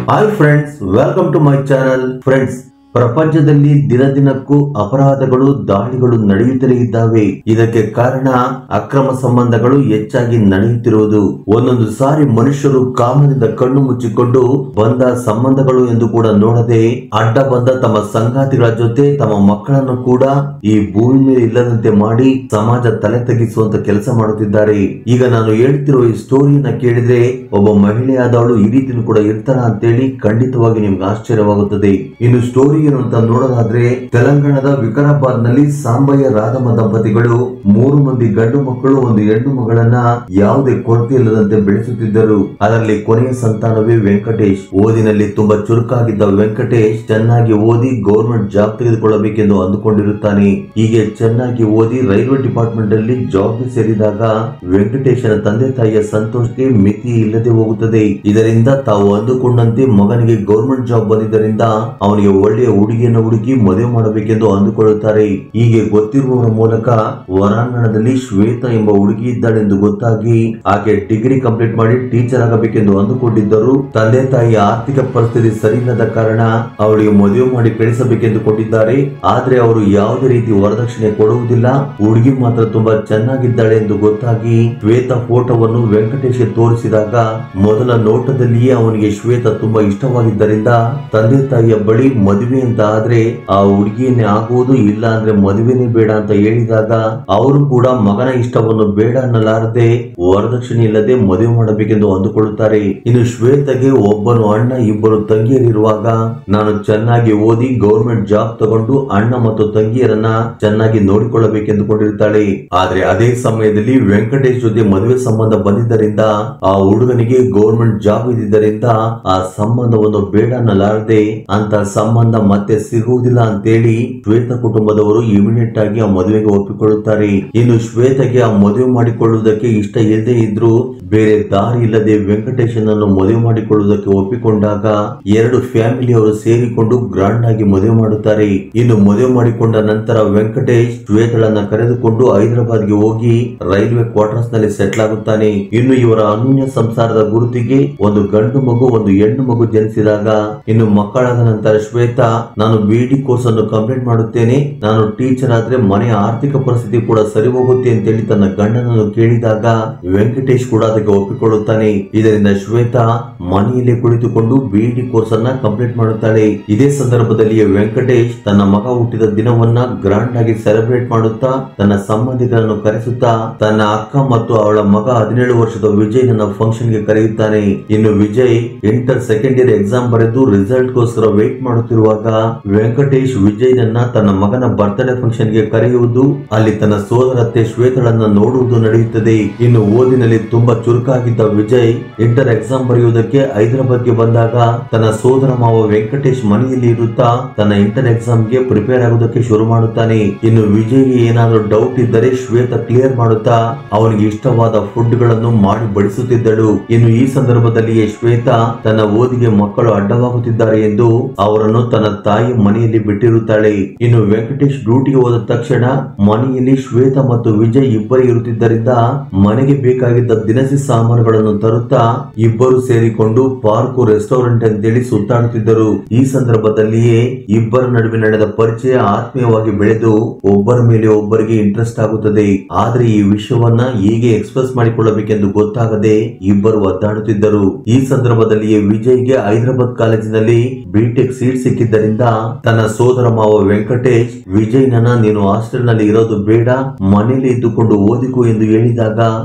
Hi friends, welcome to my channel. Friends, ಪ್ರಪಂಚದಲ್ಲಿ ದಿನ ದಿನಕ್ಕೂ ಅಪರಾಧಗಳು, ದಾಳಿಗಳು ನಡೆಯುತ್ತಲೇ ಇದ್ದಾವೆ. ಇದಕ್ಕೆ ಕಾರಣ ಅಕ್ರಮ ಸಂಬಂಧಗಳು ಹೆಚ್ಚಾಗಿ ನಡೆಯುತ್ತಿರುವುದು. ಒಂದೊಂದು ಸಾರಿ ಮನುಷ್ಯರು ಕಾಮದಿಂದ ಕಣ್ಣು ಮುಚ್ಚಿಕೊಂಡು ಬಂದ ಸಂಬಂಧಗಳು ಎಂದು ಕೂಡ ನೋಡದೆ ಅಡ್ಡ ಬಂದ ತಮ್ಮ ಸಂಗಾತಿಗಳ ಜೊತೆ ತಮ್ಮ ಮಕ್ಕಳನ್ನು ಕೂಡ ಈ ಭೂಮಿ ಮೇಲೆ ಇಲ್ಲದಂತೆ ಮಾಡಿ ಸಮಾಜ ತಲೆ ತಗ್ಗಿಸುವಂತ ಕೆಲಸ ಮಾಡುತ್ತಿದ್ದಾರೆ. ಈಗ ನಾನು ಹೇಳ್ತಿರುವ ಈ ಸ್ಟೋರಿಯನ್ನ ಕೇಳಿದ್ರೆ ಒಬ್ಬ ಮಹಿಳೆಯಾದವಳು ಈ ರೀತಿಯೂ ಕೂಡ ಇರ್ತಾರ ಅಂತೇಳಿ ಖಂಡಿತವಾಗಿ ನಿಮ್ಗೆ ಆಶ್ಚರ್ಯವಾಗುತ್ತದೆ. ಇನ್ನು ಸ್ಟೋರಿ ಏನು ಅಂತ ನೋಡೋದಾದ್ರೆ, ತೆಲಂಗಾಣದ ವಿಕಾರಾಬಾದ್ ನಲ್ಲಿ ಸಾಂಬಯ್ಯ ರಾಧಮ್ಮ ದಂಪತಿಗಳು 3 ಮಂದಿ ಗಂಡು ಮಕ್ಕಳು, 1 ಹೆಣ್ಣು ಮಗಳನ್ನ ಯಾವುದೇ ಕೊರತೆ ಇಲ್ಲದಂತೆ ಬೆಳೆಸುತ್ತಿದ್ದರು. ಅದರಲ್ಲಿ ಕೊನೆಯ ಸಂತಾನವೇ ವೆಂಕಟೇಶ್. ಓದಿನಲ್ಲಿ ತುಂಬಾ ಚುರುಕಾಗಿದ್ದ ವೆಂಕಟೇಶ್ ಚೆನ್ನಾಗಿ ಓದಿ ಗೌರ್ಮೆಂಟ್ ಜಾಬ್ ತೆಗೆದುಕೊಳ್ಳಬೇಕೆಂದು ಅಂದುಕೊಂಡಿರುತ್ತಾನೆ. ಹೀಗೆ ಚೆನ್ನಾಗಿ ಓದಿ ರೈಲ್ವೆ ಡಿಪಾರ್ಟ್ಮೆಂಟ್ ಅಲ್ಲಿ ಜಾಬ್ ಸೇರಿದಾಗ ವೆಂಕಟೇಶನ ತಂದೆ ತಾಯಿಯ ಸಂತೋಷಕ್ಕೆ ಮಿತಿ ಇಲ್ಲದೆ ಹೋಗುತ್ತದೆ. ಇದರಿಂದ ತಾವು ಅಂದುಕೊಂಡಂತೆ ಮಗನಿಗೆ ಗೌರ್ಮೆಂಟ್ ಜಾಬ್ ಬಂದಿದ್ದರಿಂದ ಅವನಿಗೆ ಒಳ್ಳೆಯ ಹುಡುಗಿಯನ್ನು ಹುಡುಕಿ ಮದುವೆ ಮಾಡಬೇಕೆಂದು ಅಂದುಕೊಳ್ಳುತ್ತಾರೆ. ಹೀಗೆ ಗೊತ್ತಿರುವವರ ಮೂಲಕ ಹೊರಾಂಗಣದಲ್ಲಿ ಶ್ವೇತಾ ಎಂಬ ಹುಡುಗಿ ಇದ್ದಾಳೆಂದು ಗೊತ್ತಾಗಿ ಆಕೆ ಡಿಗ್ರಿ ಕಂಪ್ಲೀಟ್ ಮಾಡಿ ಟೀಚರ್ ಆಗಬೇಕೆಂದು ಅಂದುಕೊಂಡಿದ್ದರು. ತಂದೆ ತಾಯಿಯ ಆರ್ಥಿಕ ಪರಿಸ್ಥಿತಿ ಸರಿ ಇಲ್ಲದ ಕಾರಣ ಅವಳಿಗೆ ಮದುವೆ ಮಾಡಿ ಕಳಿಸಬೇಕೆಂದು ಕೊಟ್ಟಿದ್ದಾರೆ. ಆದ್ರೆ ಅವರು ಯಾವುದೇ ರೀತಿ ವರದಕ್ಷಿಣೆ ಕೊಡುವುದಿಲ್ಲ. ಹುಡುಗಿ ಮಾತ್ರ ತುಂಬಾ ಚೆನ್ನಾಗಿದ್ದಾಳೆ ಎಂದು ಗೊತ್ತಾಗಿ ಶ್ವೇತಾ ಫೋಟೋವನ್ನು ವೆಂಕಟೇಶ್ಗೆ ತೋರಿಸಿದಾಗ ಮೊದಲ ನೋಟದಲ್ಲಿಯೇ ಅವನಿಗೆ ಶ್ವೇತಾ ತುಂಬಾ ಇಷ್ಟವಾಗಿದ್ದರಿಂದ ತಂದೆ ತಾಯಿಯ ಬಳಿ ಮದುವೆ ಅಂತ ಆದ್ರೆ ಆ ಹುಡುಗಿಯನ್ನೇ ಆಗುವುದು, ಇಲ್ಲ ಅಂದ್ರೆ ಮದುವೆನೇ ಬೇಡ ಅಂತ ಹೇಳಿದಾಗ ಅವರು ಕೂಡ ಮಗನ ಇಷ್ಟವನ್ನು ಬೇಡ ಅನ್ನಲಾರದೆ ವರದಕ್ಷಿಣೆ ಇಲ್ಲದೆ ಮದುವೆ ಮಾಡಬೇಕೆಂದು ಅಂದುಕೊಳ್ಳುತ್ತಾರೆ. ಇನ್ನು ಶ್ವೇತಗೆ ಒಬ್ಬನು ಅಣ್ಣ, 2 ತಂಗಿಯರಿರುವಾಗ ನಾನು ಚೆನ್ನಾಗಿ ಓದಿ ಗೌರ್ಮೆಂಟ್ ಜಾಬ್ ತಗೊಂಡು ಅಣ್ಣ ಮತ್ತು ತಂಗಿಯರನ್ನ ಚೆನ್ನಾಗಿ ನೋಡಿಕೊಳ್ಳಬೇಕೆಂದುಕೊಂಡಿರುತ್ತಾಳೆ. ಆದ್ರೆ ಅದೇ ಸಮಯದಲ್ಲಿ ವೆಂಕಟೇಶ್ ಜೊತೆ ಮದುವೆ ಸಂಬಂಧ ಬಂದಿದ್ದರಿಂದ ಆ ಹುಡುಗನಿಗೆ ಗೌರ್ಮೆಂಟ್ ಜಾಬ್ ಇದ್ದಿದ್ದರಿಂದ ಆ ಸಂಬಂಧವನ್ನು ಬೇಡ ಅನ್ನಲಾರದೆ ಅಂತ ಸಂಬಂಧ ಮತ್ತೆ ಸಿಗುವುದಿಲ್ಲ ಅಂತೇಳಿ ಶ್ವೇತಾ ಕುಟುಂಬದವರು ಇಮಿಡಿಯೇಟ್ ಆಗಿ ಆ ಮದುವೆಗೆ ಒಪ್ಪಿಕೊಳ್ಳುತ್ತಾರೆ. ಇನ್ನು ಶ್ವೇತಗೆ ಆ ಮದುವೆ ಮಾಡಿಕೊಳ್ಳುವುದಕ್ಕೆ ಇಷ್ಟ ಇಲ್ಲದೆ ಇದ್ರು ಬೇರೆ ದಾರಿ ಇಲ್ಲದೆ ವೆಂಕಟೇಶನನ್ನು ಮದುವೆ ಮಾಡಿಕೊಳ್ಳುವುದಕ್ಕೆ ಒಪ್ಪಿಕೊಂಡಾಗ 2 ಫ್ಯಾಮಿಲಿಯವರು ಸೇರಿಕೊಂಡು ಗ್ರಾಂಡ್ ಆಗಿ ಮದುವೆ ಮಾಡುತ್ತಾರೆ. ಇನ್ನು ಮದುವೆ ಮಾಡಿಕೊಂಡ ನಂತರ ವೆಂಕಟೇಶ್ ಶ್ವೇತಳನ್ನ ಕರೆದುಕೊಂಡು ಹೈದರಾಬಾದ್ಗೆ ಹೋಗಿ ರೈಲ್ವೆ ಕ್ವಾರ್ಟರ್ಸ್ ನಲ್ಲಿ ಸೆಟ್ಲ್ ಆಗುತ್ತಾನೆ. ಇನ್ನು ಇವರ ಅನ್ಯೋನ್ಯ ಸಂಸಾರದ ಗುರುತಿಗೆ 1 ಗಂಡು ಮಗು, 1 ಹೆಣ್ಣು ಮಗು ಜನಿಸಿದಾಗ ಇನ್ನು ಮಕ್ಕಳಾದ ನಂತರ ಶ್ವೇತಾ ನಾನು BD ಕೋರ್ಸ್ ಅನ್ನು ಕಂಪ್ಲೀಟ್ ಮಾಡುತ್ತೇನೆ, ನಾನು ಟೀಚರ್ ಆದ್ರೆ ಮನೆಯ ಆರ್ಥಿಕ ಪರಿಸ್ಥಿತಿ ಕೂಡ ಸರಿ ಹೋಗುತ್ತೆ ಅಂತೇಳಿ ತನ್ನ ಗಂಡನನ್ನು ಕೇಳಿದಾಗ ವೆಂಕಟೇಶ್ ಕೂಡ ಅದಕ್ಕೆ ಒಪ್ಪಿಕೊಳ್ಳುತ್ತಾನೆ. ಇದರಿಂದ ಶ್ವೇತಾ ಮನೆಯಲ್ಲೇ ಕುಳಿತುಕೊಂಡು BD ಕೋರ್ಸ್ ಅನ್ನ ಕಂಪ್ಲೀಟ್ ಮಾಡುತ್ತಾಳೆ. ಇದೇ ಸಂದರ್ಭದಲ್ಲಿ ವೆಂಕಟೇಶ್ ತನ್ನ ಮಗ ಹುಟ್ಟಿದ ದಿನವನ್ನ ಗ್ರಾಂಡ್ ಆಗಿ ಸೆಲೆಬ್ರೇಟ್ ಮಾಡುತ್ತಾ ತನ್ನ ಸಂಬಂಧಿಕರನ್ನು ಕರೆಸುತ್ತಾ ತನ್ನ ಅಕ್ಕ ಮತ್ತು ಅವಳ ಮಗ 17 ವರ್ಷದ ವಿಜಯ್ ನನ್ನ ಫಂಕ್ಷನ್ ಗೆ ಕರೆಯುತ್ತಾನೆ. ಇನ್ನು Vijay inter second year exam ಬರೆದು ರಿಸಲ್ಟ್ ಗೋಸ್ಕರ ವೇಟ್ ಮಾಡುತ್ತಿರುವಾಗ ವೆಂಕಟೇಶ್ ವಿಜಯ್ನನ್ನ ತನ್ನ ಮಗನ ಬರ್ತ್ಡೇ ಫಂಕ್ಷನ್ ಗೆ ಕರೆಯುವುದು, ಅಲ್ಲಿ ತನ್ನ ಸೋದರತ್ತೆ ಶ್ವೇತಳನ್ನ ನೋಡುವುದು ನಡೆಯುತ್ತದೆ. ಇನ್ನು ಓದಿನಲ್ಲಿ ತುಂಬಾ ಚುರುಕಾಗಿದ್ದ ವಿಜಯ್ ಇಂಟರ್ ಎಕ್ಸಾಮ್ ಬರೆಯುವುದಕ್ಕೆ ಹೈದರಾಬಾದ್ಗೆ ಬಂದಾಗ ತನ್ನ ಸೋದರ ಮಾವ ವೆಂಕಟೇಶ್ ಮನೆಯಲ್ಲಿ ಇರುತ್ತಾ ತನ್ನ ಇಂಟರ್ ಎಕ್ಸಾಮ್ ಗೆ ಪ್ರಿಪೇರ್ ಆಗುವುದಕ್ಕೆ ಶುರು ಮಾಡುತ್ತಾನೆ. ಇನ್ನು ವಿಜಯ್ಗೆ ಏನಾದರೂ ಡೌಟ್ ಇದ್ದರೆ ಶ್ವೇತಾ ಕ್ಲಿಯರ್ ಮಾಡುತ್ತಾ ಅವನಿಗೆ ಇಷ್ಟವಾದ ಫುಡ್ ಗಳನ್ನು ಮಾಡಿ ಬಡಿಸುತ್ತಿದ್ದಳು. ಇನ್ನು ಈ ಸಂದರ್ಭದಲ್ಲಿಯೇ ಶ್ವೇತಾ ತನ್ನ ಓದಿಗೆ ಮಕ್ಕಳು ಅಡ್ಡವಾಗುತ್ತಿದ್ದಾರೆ ಎಂದು ಅವರನ್ನು ತನ್ನ ತಾಯಿ ಮನೆಯಲ್ಲಿ ಬಿಟ್ಟಿರುತ್ತಾಳೆ. ಇನ್ನು ವೆಂಕಟೇಶ್ ಡ್ಯೂಟಿಗೆ ಹೋದ ತಕ್ಷಣ ಮನೆಯಲ್ಲಿ ಶ್ವೇತಾ ಮತ್ತು ವಿಜಯ್ ಇಬ್ಬರು ಇರುತ್ತಿದ್ದರಿಂದ ಮನೆಗೆ ಬೇಕಾಗಿದ್ದ ದಿನಸಿ ಸಾಮಾನುಗಳನ್ನು ತರುತ್ತಾ ಇಬ್ಬರು ಸೇರಿಕೊಂಡು ಪಾರ್ಕ್, ರೆಸ್ಟೋರೆಂಟ್ ಅಂತೇಳಿ ಸುತ್ತಾಡುತ್ತಿದ್ದರು. ಈ ಸಂದರ್ಭದಲ್ಲಿಯೇ ಇಬ್ಬರ ನಡುವೆ ನಡೆದ ಪರಿಚಯ ಆತ್ಮೀಯವಾಗಿ ಬೆಳೆದು ಒಬ್ಬರ ಮೇಲೆ ಒಬ್ಬರಿಗೆ ಇಂಟ್ರೆಸ್ಟ್ ಆಗುತ್ತದೆ. ಆದ್ರೆ ಈ ವಿಷಯವನ್ನ ಹೇಗೆ ಎಕ್ಸ್ಪ್ರೆಸ್ ಮಾಡಿಕೊಳ್ಳಬೇಕೆಂದು ಗೊತ್ತಾಗದೆ ಇಬ್ಬರು ಒದ್ದಾಡುತ್ತಿದ್ದರು. ಈ ಸಂದರ್ಭದಲ್ಲಿಯೇ ವಿಜಯ್ಗೆ ಹೈದರಾಬಾದ್ ಕಾಲೇಜಿನಲ್ಲಿ ಬಿಟೆಕ್ ಸೀಟ್ ಸಿಕ್ಕಿದ್ದರಿಂದ ತನ್ನ ಸೋದರ ಮಾವ ವೆಂಕಟೇಶ್ ವಿಜಯ್ನ ನೀನು ಹಾಸ್ಟೆಲ್ ನಲ್ಲಿ ಇರೋದು ಬೇಡ, ಮನೆಯಲ್ಲಿ ಇದ್ದುಕೊಂಡು ಓದಿಕೋ ಎಂದು ಹೇಳಿದಾಗ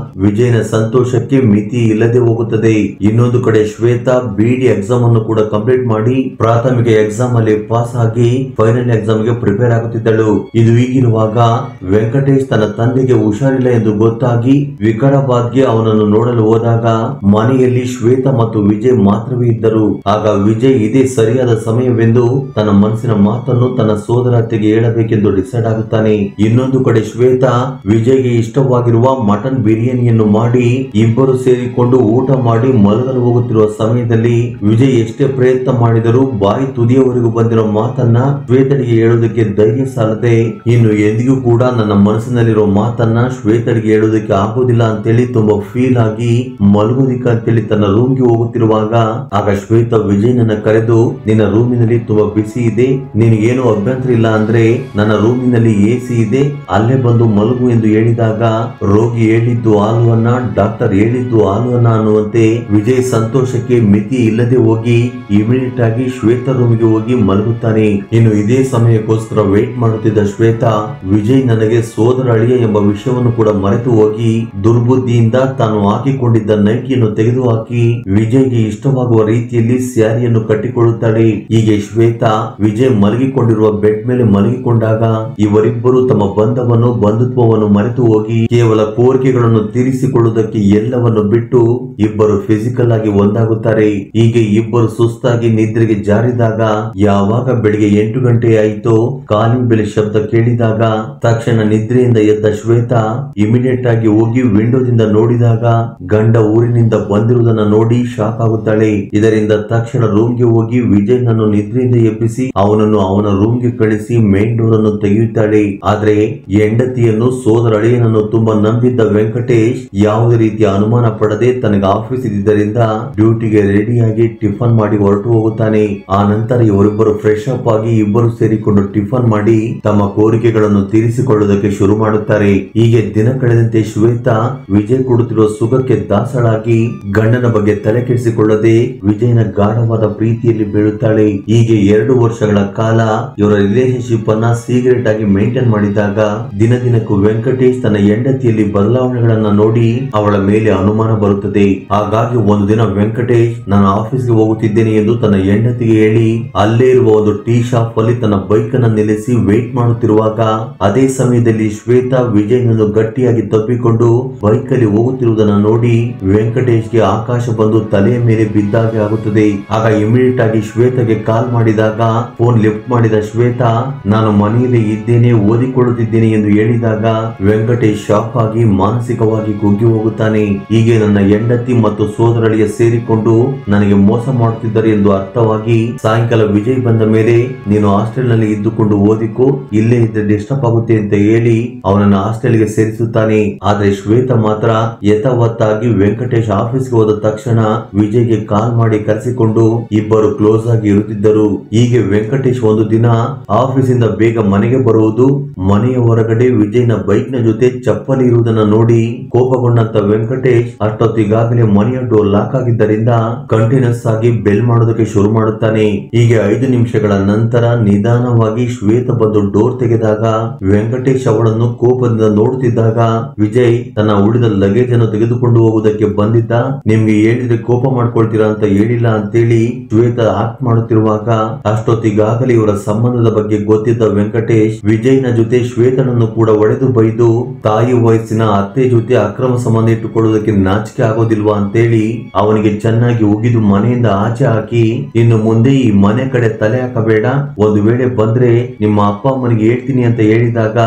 ವಿಜಯ್ನ ಸಂತೋಷಕ್ಕೆ ಮಿತಿ ಇಲ್ಲದೆ ಹೋಗುತ್ತದೆ. ಇನ್ನೊಂದು ಕಡೆ ಶ್ವೇತಾ BD ಎಕ್ಸಾಮ್ ಅನ್ನು ಕೂಡ ಕಂಪ್ಲೀಟ್ ಮಾಡಿ ಪ್ರಾಥಮಿಕ ಎಕ್ಸಾಮ್ ಅಲ್ಲಿ ಪಾಸ್ ಆಗಿ ಫೈನಲ್ ಎಕ್ಸಾಮ್ ಗೆ ಪ್ರಿಪೇರ್ ಆಗುತ್ತಿದ್ದಳು. ಇದು ಹೀಗಿರುವಾಗ ವೆಂಕಟೇಶ್ ತನ್ನ ತಂದೆಗೆ ಹುಷಾರಿಲ್ಲ ಎಂದು ಗೊತ್ತಾಗಿ ವಿಕಾರಾಬಾದ್ಗೆ ಅವನನ್ನು ನೋಡಲು ಹೋದಾಗ ಮನೆಯಲ್ಲಿ ಶ್ವೇತಾ ಮತ್ತು ವಿಜಯ್ ಮಾತ್ರವೇ ಇದ್ದರು. ಆಗ ವಿಜಯ್ ಇದೇ ಸರಿಯಾದ ಸಮಯವೆಂದು ತನ್ನ ಮನಸ್ಸಿನ ಮಾತನ್ನು ತನ್ನ ಸೋದರ ಅತ್ತೆಗೆ ಹೇಳಬೇಕೆಂದು ಡಿಸೈಡ್ ಆಗುತ್ತಾನೆ. ಇನ್ನೊಂದು ಕಡೆ ಶ್ವೇತಾ ವಿಜಯ್ಗೆ ಇಷ್ಟವಾಗಿರುವ ಮಟನ್ ಬಿರಿಯಾನಿಯನ್ನು ಮಾಡಿ ಇಬ್ಬರು ಸೇರಿಕೊಂಡು ಊಟ ಮಾಡಿ ಮಲಗಲು ಹೋಗುತ್ತಿರುವ ಸಮಯದಲ್ಲಿ ವಿಜಯ್ ಎಷ್ಟೇ ಪ್ರಯತ್ನ ಮಾಡಿದರೂ ಬಾಯಿ ತುದಿಯವರೆಗೂ ಬಂದಿರೋ ಮಾತನ್ನ ಶ್ವೇತಳಿಗೆ ಹೇಳುವುದಕ್ಕೆ ಧೈರ್ಯ ಸಾಲದೆ, ಇನ್ನು ಎಂದಿಗೂ ಕೂಡ ನನ್ನ ಮನಸ್ಸಿನಲ್ಲಿರೋ ಮಾತನ್ನ ಶ್ವೇತಳಿಗೆ ಹೇಳುವುದಕ್ಕೆ ಆಗೋದಿಲ್ಲ ಅಂತೇಳಿ ತುಂಬಾ ಫೀಲ್ ಆಗಿ ಮಲಗೋದಿಕ್ಕ ಅಂತೇಳಿ ತನ್ನ ರೂಮ್ಗೆ ಹೋಗುತ್ತಿರುವಾಗ ಆಗ ಶ್ವೇತಾ ವಿಜಯ್ ನನ್ನ ಕರೆದು, ನಿನ್ನ ರೂಮಿನಲ್ಲಿ ತುಂಬಾ ಬಿಸಿ ಇದೆ, ನಿನಗೇನು ಅಭ್ಯಂತರ ಇಲ್ಲ ಅಂದ್ರೆ ನನ್ನ ರೂಮಿನಲ್ಲಿ ಎಸಿ ಇದೆ, ಅಲ್ಲೇ ಬಂದು ಮಲಗು ಎಂದು ಹೇಳಿದಾಗ ರೋಗಿ ಹೇಳಿದ್ದು ಹಾಲು ಅನ್ನ, ಡಾಕ್ಟರ್ ಹೇಳಿದ್ದು ಹಾಲು ಅನ್ನ ಅನ್ನುವಂತೆ ವಿಜಯ್ ಸಂತೋಷಕ್ಕೆ ಮಿತಿ ಇಲ್ಲದೆ ಹೋಗಿ ಇಮಿಡಿಯೇಟ್ ಆಗಿ ಶ್ವೇತಾ ರೂಮಿಗೆ ಹೋಗಿ ಮಲಗುತ್ತಾನೆ. ಇನ್ನು ಇದೇ ಸಮಯಕ್ಕೋಸ್ಕರ ವೇಟ್ ಮಾಡುತ್ತಿದ್ದ ಶ್ವೇತಾ ವಿಜಯ್ ನನಗೆ ಸೋದರ ಅಳಿಯ ಎಂಬ ವಿಷಯವನ್ನು ಕೂಡ ಮರೆತು ಹೋಗಿ ದುರ್ಬುದ್ಧಿಯಿಂದ ತಾನು ಹಾಕಿಕೊಂಡಿದ್ದ ನೈಟಿಯನ್ನು ತೆಗೆದುಹಾಕಿ ವಿಜಯ್ಗೆ ಇಷ್ಟವಾಗುವ ರೀತಿಯಲ್ಲಿ ಸ್ಯಾರಿಯನ್ನು ಕಟ್ಟಿಕೊಳ್ಳುತ್ತಾಳೆ. ಹೀಗೆ ಶ್ವೇತಾ ವಿಜಯ್ ಮಲಗಿಕೊಂಡಿರುವ ಬೆಡ್ ಮೇಲೆ ಮಲಗಿಕೊಂಡಾಗ ಇವರಿಬ್ಬರು ತಮ್ಮ ಬಂಧುತ್ವವನ್ನು ಮರೆತು ಹೋಗಿ ಕೇವಲ ಕೋರಿಕೆಗಳನ್ನು ತೀರಿಸಿಕೊಳ್ಳುವುದಕ್ಕೆ ಎಲ್ಲವನ್ನು ಬಿಟ್ಟು ಇಬ್ಬರು ಫಿಸಿಕಲ್ ಆಗಿ ಒಂದಾಗುತ್ತಾರೆ. ಹೀಗೆ ಇಬ್ಬರು ಸುಸ್ತಾಗಿ ನಿದ್ರೆಗೆ ಜಾರಿದಾಗ ಯಾವಾಗ ಬೆಳಿಗ್ಗೆ 8 ಗಂಟೆ ಆಯಿತೋ ಕಾಲಿಂಗ್ ಬೆಲ್ ಶಬ್ದ ಕೇಳಿದಾಗ ತಕ್ಷಣ ನಿದ್ರೆಯಿಂದ ಎದ್ದ ಶ್ವೇತಾ ಇಮಿಡಿಯೇಟ್ ಆಗಿ ಹೋಗಿ ವಿಂಡೋದಿಂದ ನೋಡಿದಾಗ ಗಂಡ ಊರಿನಿಂದ ಬಂದಿರುವುದನ್ನು ನೋಡಿ ಶಾಕ್ ಆಗುತ್ತಾಳೆ. ಇದರಿಂದ ತಕ್ಷಣ ರೂಮ್ಗೆ ಹೋಗಿ ವಿಜಯ್ ನನ್ನು ನಿದ್ರೆಯಿಂದ ಎಬ್ಬಿಸಿ ಅವನನ್ನು ಅವನ ರೂಮ್ಗೆ ಕಳಿಸಿ ಮೇನ್ ಡೋರ್ ಅನ್ನು ತೆಗೆಯುತ್ತಾಳೆ. ಆದ್ರೆ ಹೆಂಡತಿಯನ್ನು ಸೋದರ ಅಳಿಯನನ್ನು ತುಂಬಾ ನಂಬಿದ್ದ ವೆಂಕಟೇಶ್ ಯಾವುದೇ ರೀತಿಯ ಅನುಮಾನ ಪಡದೆ ತನಗೆ ಆಫೀಸ್ ಇದ್ದಿದ್ದರಿಂದ ಡ್ಯೂಟಿಗೆ ರೆಡಿಯಾಗಿ ಟಿಫನ್ ಮಾಡಿ ಹೊರಟು ಹೋಗುತ್ತಾನೆ. ಆ ನಂತರ ಇವರಿಬ್ಬರು ಫ್ರೆಶ್ ಅಪ್ ಆಗಿ ಇಬ್ಬರು ಸೇರಿಕೊಂಡು ಟಿಫನ್ ಮಾಡಿ ತಮ್ಮ ಕೋರಿಕೆಗಳನ್ನು ತೀರಿಸಿಕೊಳ್ಳುವುದಕ್ಕೆ ಶುರು ಮಾಡುತ್ತಾರೆ. ಹೀಗೆ ದಿನ ಕಳೆದಂತೆ ಶ್ವೇತಾ ವಿಜಯ್ ಕೊಡುತ್ತಿರುವ ಸುಖಕ್ಕೆ ದಾಸಳಾಗಿ ಗಂಡನ ಬಗ್ಗೆ ತಲೆ ಕೆಡಿಸಿಕೊಳ್ಳದೆ ವಿಜಯನ ಗಾಢವಾದ ಪ್ರೀತಿಯಲ್ಲಿ ಬೀಳುತ್ತಾಳೆ. ಹೀಗೆ 2 ವರ್ಷಗಳ ಕಾಲ ಇವರ ರಿಲೇಶನ್ಶಿಪ್ ಅನ್ನ ಸೀಕ್ರೆಟ್ ಆಗಿ ಮೇಂಟೈನ್ ಮಾಡಿದಾಗ ದಿನದಿನಕ್ಕೂ ವೆಂಕಟೇಶ್ ತನ್ನ ಹೆಂಡತಿಯಲ್ಲಿ ಬದಲಾವಣೆಗಳನ್ನ ನೋಡಿ ಅವಳ ಮೇಲೆ ಅನುಮಾನ ಬರುತ್ತದೆ. ಹಾಗಾಗಿ ಒಂದು ದಿನ ವೆಂಕಟೇಶ್ ನಾನು ಆಫೀಸ್ಗೆ ಹೋಗುತ್ತಿದ್ದೇನೆ ಎಂದು ತನ್ನ ಹೆಂಡತಿಗೆ ಹೇಳಿ ಅಲ್ಲೇ ಇರುವ ಒಂದು ಟೀ ಶಾಪ್ ಅಲ್ಲಿ ತನ್ನ ಬೈಕ್ ಅನ್ನು ನಿಲ್ಲಿಸಿ ವೇಟ್ ಮಾಡುತ್ತಿರುವಾಗ ಅದೇ ಸಮಯದಲ್ಲಿ ಶ್ವೇತಾ ವಿಜಯ್ ನನ್ನು ಗಟ್ಟಿಯಾಗಿ ತಬ್ಬಿಕೊಂಡು ಬೈಕ್ ಅಲ್ಲಿ ಹೋಗುತ್ತಿರುವುದನ್ನು ನೋಡಿ ವೆಂಕಟೇಶ್ಗೆ ಆಕಾಶ ಬಂದು ತಲೆಯ ಮೇಲೆ ಬಿದ್ದಾಗೆ ಆಗುತ್ತದೆ. ಆಗ ಇಮಿಡಿಯೇಟ್ ಆಗಿ ಶ್ವೇತಾಗೆ ಕಾಲ್ ಮಾಡಿದಾಗ ಫೋನ್ ಲಿಫ್ಟ್ ಮಾಡಿದ ಶ್ವೇತಾ ನಾನು ಮನೆಯಲ್ಲಿ ಇದ್ದೇನೆ, ಓದಿಕೊಳ್ಳುತ್ತಿದ್ದೇನೆ ಎಂದು ಹೇಳಿದಾಗ ವೆಂಕಟೇಶ್ ಶಾಕ್ ಆಗಿ ಮಾನಸಿಕವಾಗಿ ಕುಗ್ಗಿ ಹೋಗುತ್ತಾನೆ. ಹೀಗೆ ನನ್ನ ಹೆಂಡತಿ ಮತ್ತು ಸೋದರಳಿಯ ಸೇರಿಕೊಂಡು ನನಗೆ ಮೋಸ ಮಾಡುತ್ತಿದ್ದಾರೆ ಎಂದು ಅರ್ಥವಾಗಿ ಸಾಯಂಕಾಲ ವಿಜಯ್ ಬಂದ ಮೇಲೆ ನೀನು ಹಾಸ್ಟೆಲ್ ನಲ್ಲಿ ಇದ್ದುಕೊಂಡು ಓದಿಕೋ, ಇಲ್ಲೇ ಇದ್ರೆ ಡಿಸ್ಟರ್ಬ್ ಆಗುತ್ತೆ ಅಂತ ಹೇಳಿ ಅವನನ್ನು ಹಾಸ್ಟೆಲ್ ಗೆ ಸೇರಿಸುತ್ತಾನೆ. ಆದ್ರೆ ಶ್ವೇತಾ ಮಾತ್ರ ಯಥಾವತ್ತಾಗಿ ವೆಂಕಟೇಶ್ ಆಫೀಸ್ಗೆ ಹೋದ ತಕ್ಷಣ ವಿಜಯ್ಗೆ ಕಾಲ್ ಮಾಡಿ ಕರೆಸಿಕೊಂಡು ಇಬ್ಬರು ಕ್ಲೋಸ್ ಆಗಿ ಇರುತ್ತಿದ್ದರು. ಹೀಗೆ ವೆಂಕಟೇಶ್ ಒಂದು ದಿನ ಆಫೀಸ್ ಇಂದ ಬೇಗ ಮನೆಗೆ ಬರುವುದು, ಮನೆಯ ಹೊರಗಡೆ ವಿಜಯ್ನ ಬೈಕ್ ನ ಜೊತೆ ಚಪ್ಪಲಿ ಇರುವುದನ್ನು ನೋಡಿ ಕೋಪಗೊಂಡಂತ ವೆಂಕಟೇಶ್ ಅಷ್ಟೊತ್ತಿಗಾಗಲೇ ಮನೆಯ ಡೋರ್ ಲಾಕ್ ಆಗಿದ್ದರಿಂದ ಕಂಟಿನ್ಯೂಸ್ ಆಗಿ ಬೆಲ್ ಮಾಡೋದಕ್ಕೆ ಶುರು ಮಾಡುತ್ತಾನೆ. ಹೀಗೆ 5 ನಿಮಿಷಗಳ ನಂತರ ನಿಧಾನವಾಗಿ ಶ್ವೇತಾ ಬಂದು ಡೋರ್ ತೆಗೆದಾಗ ವೆಂಕಟೇಶ್ ಅವಳನ್ನು ಕೋಪದಿಂದ ನೋಡುತ್ತಿದ್ದಾಗ ವಿಜಯ್ ತನ್ನ ಉಳಿದ ಲಗೇಜ್ ಅನ್ನು ತೆಗೆದುಕೊಂಡು ಹೋಗುವುದಕ್ಕೆ ಬಂದಿದ್ದ. ನಿಮ್ಗೆ ಹೇಳಿದ್ರೆ ಕೋಪ ಮಾಡ್ಕೊಳ್ತೀರಾ ಅಂತ ಹೇಳಿಲ್ಲ ಅಂತೇಳಿ ಶ್ವೇತಾ ಆಕ್ಟ್ ಮಾಡುತ್ತಿರುವಾಗ ಅಷ್ಟೊತ್ತಿಗಾಗಲೇ ಇವರ ಸಂಬಂಧದ ಬಗ್ಗೆ ಗೊತ್ತಿದ್ದ ವೆಂಕಟೇಶ್ ವಿಜಯ್ನ ಜೊತೆ ಶ್ವೇತನನ್ನು ಕೂಡ ಒಡೆದು ಬೈದು ತಾಯಿ ವಯಸ್ಸಿನ ಅತ್ತೆ ಜೊತೆ ಅಕ್ರಮ ಸಂಬಂಧ ಇಟ್ಟುಕೊಳ್ಳುವುದಕ್ಕೆ ನಾಚಿಕೆ ಆಗೋದಿಲ್ವಾ ಅಂತೇಳಿ ಅವನಿಗೆ ಚೆನ್ನಾಗಿ ಉಗಿದು ಮನೆಯಿಂದ ಆಚೆ ಹಾಕಿ ಇನ್ನು ಮುಂದೆ ಈ ಮನೆ ಕಡೆ ತಲೆ ಹಾಕಬೇಡ, ಒಂದು ವೇಳೆ ಬಂದ್ರೆ ನಿಮ್ಮ ಅಪ್ಪ ಅಮ್ಮನಿಗೆ ಹೇಳ್ತೀನಿ ಅಂತ ಹೇಳಿದಾಗ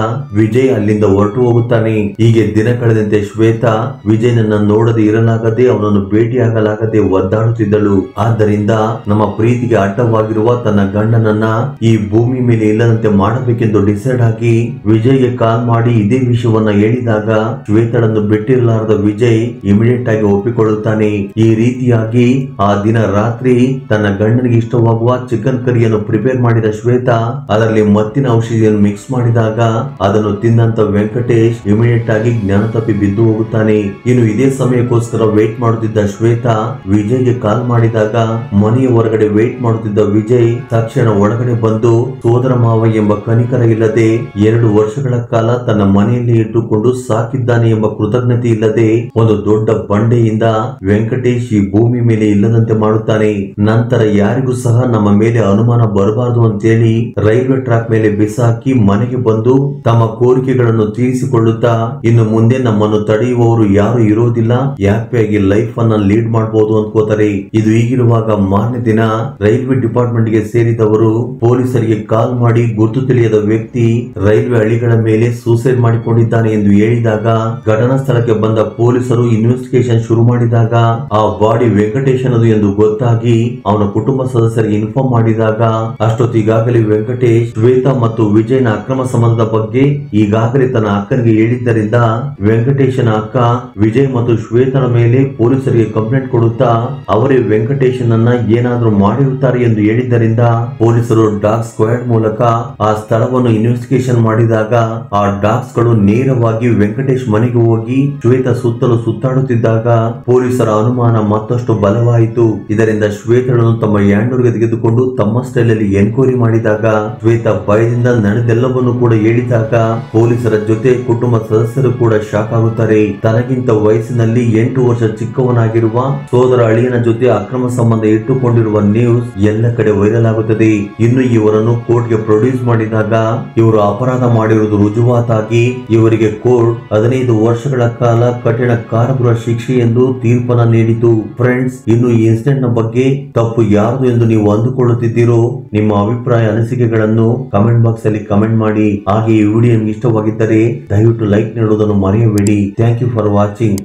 ವಿಜಯ್ ಅಲ್ಲಿಂದ ಹೊರಟು ಹೋಗುತ್ತಾನೆ. ಹೀಗೆ ದಿನ ಕಳೆದಂತೆ ಶ್ವೇತಾ ವಿಜಯನನ್ನ ನೋಡದೆ ಇರಲಾಗದೆ ಅವನನ್ನು ಭೇಟಿಯಾಗಲಾಗದೆ ಒದ್ದಾಡುತ್ತಿದ್ದಳು. ಆದ್ದರಿಂದ ನಮ್ಮ ಪ್ರೀತಿಗೆ ಅಡ್ಡವಾಗಿರುವ ತನ್ನ ಗಂಡನನ್ನ ಈ ಭೂಮಿ ಮೇಲೆ ಇಲ್ಲದಂತೆ ಮಾಡಬೇಕೆಂದು ಡಿಸೈಡ್ ಆಗಿ ವಿಜಯ್ಗೆ ಕಾಲ್ ಮಾಡಿ ಇದೇ ವಿಷಯವನ್ನ ಹೇಳಿದಾಗ ಶ್ವೇತಳನ್ನು ಬಿಟ್ಟಿರಲಾರದ ವಿಜಯ್ ಇಮಿಡಿಯೇಟ್ ಆಗಿ ಒಪ್ಪಿಕೊಳ್ಳುತ್ತಾನೆ. ಈ ರೀತಿಯಾಗಿ ಆ ದಿನ ರಾತ್ರಿ ತನ್ನ ಗಂಡನಿಗೆ ಇಷ್ಟವಾಗುವ ಚಿಕನ್ ಕರಿಯನ್ನು ಪ್ರಿಪೇರ್ ಮಾಡಿದ ಶ್ವೇತಾ ಅದರಲ್ಲಿ ಮತ್ತಿನ ಔಷಧಿಯನ್ನು ಮಿಕ್ಸ್ ಮಾಡಿದಾಗ ಅದನ್ನು ತಿಂದಂತ ವೆಂಕಟೇಶ್ ಇಮಿಡಿಯೇಟ್ ಆಗಿ ಜ್ಞಾನ ತಪ್ಪಿ ಬಿದ್ದು ಹೋಗುತ್ತಾನೆ. ಇನ್ನು ಇದೇ ಸಮಯಕ್ಕೋಸ್ಕರ ವೇಟ್ ಮಾಡುತ್ತಿದ್ದ ಶ್ವೇತಾ ವಿಜಯ್ಗೆ ಕಾಲ್ ಮಾಡಿದಾಗ ಮನೆಯ ಹೊರಗಡೆ ವೇಟ್ ಮಾಡುತ್ತಿದ್ದ ವಿಜಯ್ ತಕ್ಷಣ ಒಳಗಡೆ ಬಂದು ಸೋದರ ಮಾವ ಎಂಬ ಕನಿಕರ ಇಲ್ಲದೆ 2 ವರ್ಷಗಳ ಕಾಲ ತನ್ನ ಮನೆಯಲ್ಲಿ ಇಟ್ಟುಕೊಂಡು ಸಾಕಿದ್ದಾನೆ ಎಂಬ ಕೃತಜ್ಞತೆ ಇಲ್ಲದೆ ಒಂದು ದೊಡ್ಡ ಬಂಡೆಯಿಂದ ವೆಂಕಟೇಶ್ ಈ ಭೂಮಿ ಮೇಲೆ ಇಲ್ಲದಂತೆ ಮಾಡುತ್ತಾನೆ. ನಂತರ ಯಾರಿಗೂ ಸಹ ನಮ್ಮ ಮೇಲೆ ಅನುಮಾನ ಬರಬಾರದು ಅಂತೇಳಿ ರೈಲ್ವೆ ಟ್ರ್ಯಾಕ್ ಮೇಲೆ ಬಿಸಾಕಿ ಮನೆಗೆ ಬಂದು ತಮ್ಮ ಕೋರಿಕೆಗಳನ್ನು ತೀರಿಸಿಕೊಳ್ಳುತ್ತಾ ಇನ್ನು ಮುಂದೆ ನಮ್ಮನ್ನು ತಡೆಯುವವರು ಯಾರು ಇರೋದಿಲ್ಲ, ಹ್ಯಾಪಿಯಾಗಿ ಲೈಫ್ ಅನ್ನ ಲೀಡ್ ಮಾಡಬಹುದು ಅನ್ಕೋತಾರೆ. ಇದು ಹೀಗಿರುವಾಗ ಮಾರನೇ ದಿನ ರೈಲ್ವೆ ಡಿಪಾರ್ಟ್ಮೆಂಟ್ ಗೆ ಸೇರಿದವರು ಪೊಲೀಸರಿಗೆ ಕಾಲ್ ಮಾಡಿ ಗುರ್ತು ತಿಳಿಯದ ವ್ಯಕ್ತಿ ರೈಲ್ವೆ ಹಳಿಗಳ ಮೇಲೆ ಸೂಸೈಡ್ ಮಾಡಿಕೊಂಡಿದ್ದಾನೆ ಎಂದು ಹೇಳಿದಾಗ ಘಟನಾ ಸ್ಥಳಕ್ಕೆ ಬಂದ ಪೊಲೀಸರು ಇನ್ವೆಸ್ಟಿಗೇಷನ್ ಶುರು ಮಾಡಿದಾಗ ಆ ಬಾಡಿ ವೆಂಕಟೇಶ್ ಅನ್ನೋದು ಎಂದು ಗೊತ್ತಾಗಿ ಅವನ ಕುಟುಂಬ ಸದಸ್ಯರಿಗೆ ಇನ್ಫಾರ್ಮ್ ಮಾಡಿದಾಗ ಅಷ್ಟೊತ್ತಿಗಾಗಲೇ ವೆಂಕಟೇಶ್ ಶ್ವೇತಾ ಮತ್ತು ವಿಜಯನ ಅಕ್ರಮ ಸಂಬಂಧದ ಬಗ್ಗೆ ಈಗಾಗಲೇ ತನ್ನ ಅಕ್ಕನಿಗೆ ಹೇಳಿದ್ದರಿಂದ ವೆಂಕಟೇಶನ ಅಕ್ಕ ವಿಜಯ್ ಮತ್ತು ಶ್ವೇತನ ಮೇಲೆ ಪೊಲೀಸರಿಗೆ ಕಂಪ್ಲೇಂಟ್ ಕೊಡುತ್ತಾ ಅವರೇ ವೆಂಕಟೇಶನನ್ನ ಏನಾದ್ರೂ ಮಾಡಿರುತ್ತಾರೆ ಎಂದು ಹೇಳಿದ್ದರಿಂದ ಪೊಲೀಸರು ಡಾಗ್ ಸ್ಕ್ವಾಡ್ ಮೂಲಕ ಆ ಸ್ಥಳವನ್ನು ಇನ್ವೆಸ್ಟಿಗೇಷನ್ ಮಾಡಿದಾಗ ಆ ಡಾಗ್ಸ್ ಗಳು ನೇರವಾಗಿ ವೆಂಕಟೇಶ್ ಮನೆಗೆ ಹೋಗಿ ಶ್ವೇತಾ ಸುತ್ತಲೂ ಸುತ್ತಾಡುತ್ತಿದ್ದಾಗ ಪೊಲೀಸರ ಅನುಮಾನ ಮತ್ತಷ್ಟು ಬಲವಾಯಿತು. ಇದರಿಂದ ಶ್ವೇತಳನ್ನು ತಮ್ಮ ಹ್ಯಾಂಡೋರ್ಗೆ ತೆಗೆದುಕೊಂಡು ತಮ್ಮ ಸ್ಟೈಲ್ ಅಲ್ಲಿ ಎನ್ಕ್ವೈರಿ ಮಾಡಿದಾಗ ಶ್ವೇತಾ ಭಯದಿಂದ ನಡೆದೆಲ್ಲವನ್ನು ಕೂಡ ಹೇಳಿದಾಗ ಪೊಲೀಸರ ಜೊತೆ ಕುಟುಂಬ ಸದಸ್ಯರು ಕೂಡ ಶಾಕ್ ಆಗುತ್ತಾರೆ. ತನಗಿಂತ ವಯಸ್ಸಿನಲ್ಲಿ 8 ವರ್ಷ ಚಿಕ್ಕವನಾಗಿರುವ ಸೋದರ ಅಳಿಯನ ಜೊತೆ ಅಕ್ರಮ ಸಂಬಂಧ ಇಟ್ಟುಕೊಂಡಿರುವ ನ್ಯೂಸ್ ಎಲ್ಲ ಕಡೆ ವೈರಲ್ ಆಗುತ್ತದೆ. ಇನ್ನು ಇವರನ್ನು ಕೋರ್ಟ್ಗೆ ಪ್ರೊಡ್ಯೂಸ್ ಮಾಡಿದಾಗ ಇವರು ಅಪರಾಧ ಮಾಡಿರುವುದು ರುಜುವಾತಾಗಿ ಇವರಿಗೆ ಕೋರ್ಟ್ 15 ವರ್ಷಗಳ ಕಾಲ ಕಠಿಣ ಕಾರಾಗೃಹ ಶಿಕ್ಷೆ ಎಂದು ತೀರ್ಪನ್ನ ನೀಡಿತು. ಫ್ರೆಂಡ್ಸ್, ಇನ್ನು ಈ ಇನ್ಸಿಡೆಂಟ್ ನ ಬಗ್ಗೆ ತಪ್ಪು ಯಾರದು ಎಂದು ನೀವು ಅಂದುಕೊಳ್ಳುತ್ತಿದ್ದೀರೋ ನಿಮ್ಮ ಅಭಿಪ್ರಾಯ ಅನಿಸಿಕೆಗಳನ್ನು ಕಮೆಂಟ್ ಬಾಕ್ಸ್ ಅಲ್ಲಿ ಕಮೆಂಟ್ ಮಾಡಿ. ಹಾಗೆ ಈ ವಿಡಿಯೋ ನಿಮಗೆ ಇಷ್ಟವಾಗಿದ್ದರೆ ದಯವಿಟ್ಟು ಲೈಕ್ ನೀಡುವುದನ್ನು ಮರೆಯಬೇಡಿ. Thank you for watching.